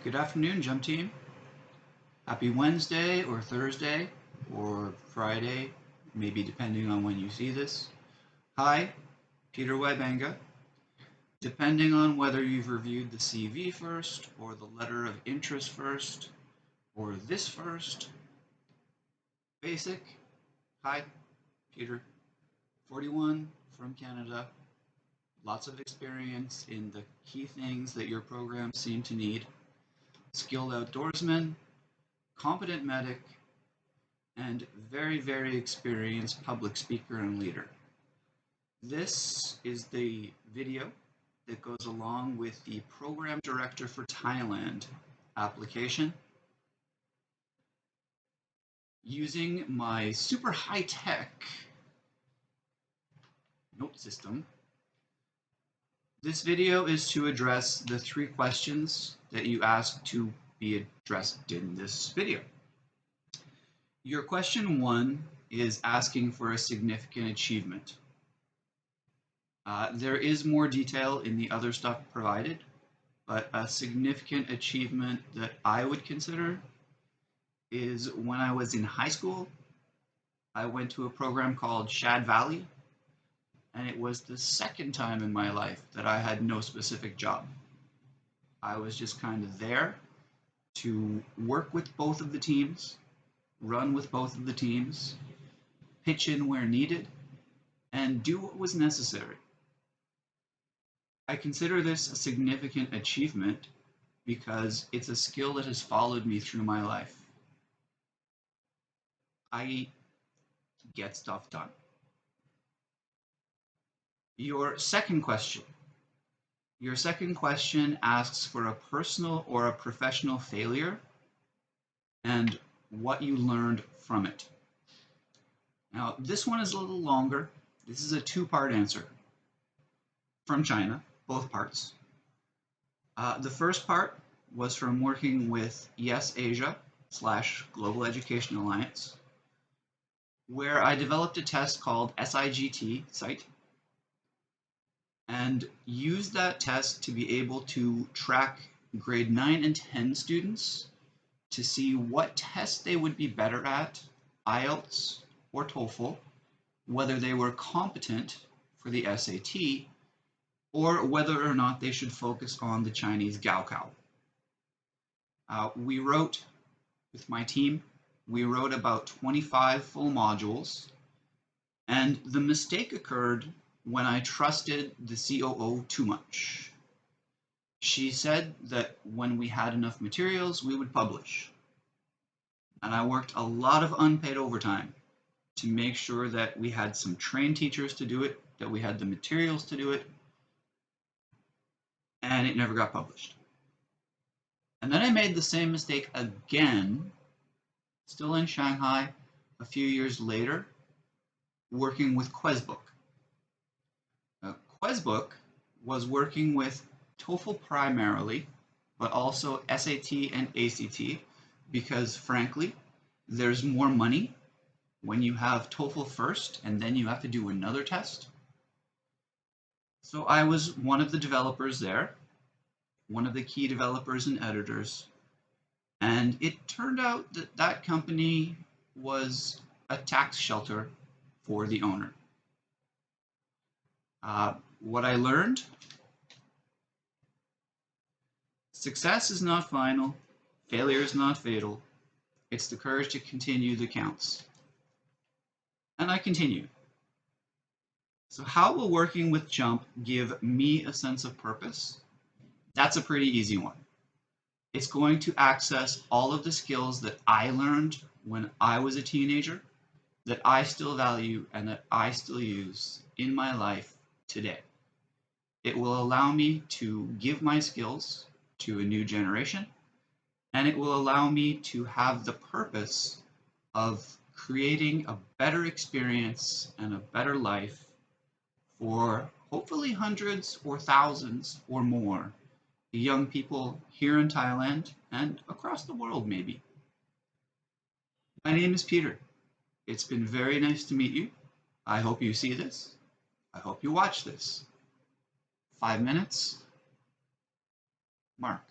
Good afternoon, Jump Team. Happy Wednesday or Thursday or Friday, maybe depending on when you see this. Hi, Peter Wybenga. Depending on whether you've reviewed the CV first or the letter of interest first or this first. Basic. Hi, Peter. 41 from Canada. Lots of experience in the key things that your programs seem to need. Skilled outdoorsman, competent medic, and very, very experienced public speaker and leader. This is the video that goes along with the Program Director for Thailand application. Using my super high-tech note system, this video is to address the 3 questions that you asked to be addressed in this video. Your question 1 is asking for a significant achievement. There is more detail in the other stuff provided, but a significant achievement that I would consider is when I was in high school, I went to a program called Shad Valley, and it was the second time in my life that I had no specific job. I was just kind of there to work with both of the teams, run with both of the teams, pitch in where needed, and do what was necessary. I consider this a significant achievement because it's a skill that has followed me through my life. I get stuff done. Your second question asks for a personal or a professional failure and what you learned from it. Now, this one is a little longer. This is a 2-part answer from China, both parts. The first part was from working with Yes Asia / Global Education Alliance, where I developed a test called SIGT, SIGHT, and used that test to be able to track grade 9 and 10 students to see what tests they would be better at, IELTS or TOEFL, whether they were competent for the SAT, or whether or not they should focus on the Chinese Gaokao. We wrote, with my team, we wrote about 25 full modules, and the mistake occurred when I trusted the COO too much. She said that when we had enough materials, we would publish. And I worked a lot of unpaid overtime to make sure that we had some trained teachers to do it, that we had the materials to do it, and it never got published. And then I made the same mistake again, still in Shanghai, a few years later, working with Quezbook. Quezbook was working with TOEFL primarily, but also SAT and ACT, because frankly, there's more money when you have TOEFL first and then you have to do another test. So I was one of the developers there, one of the key developers and editors, and it turned out that that company was a tax shelter for the owner. What I learned: success is not final, failure is not fatal, it's the courage to continue that counts. And I continue. So how will working with Jump give me a sense of purpose? That's a pretty easy one. It's going to access all of the skills that I learned when I was a teenager, that I still value and that I still use in my life today. It will allow me to give my skills to a new generation, and it will allow me to have the purpose of creating a better experience and a better life for hopefully hundreds or thousands or more young people here in Thailand and across the world maybe. My name is Peter. It's been very nice to meet you. I hope you see this. I hope you watch this. 5 minutes. Mark.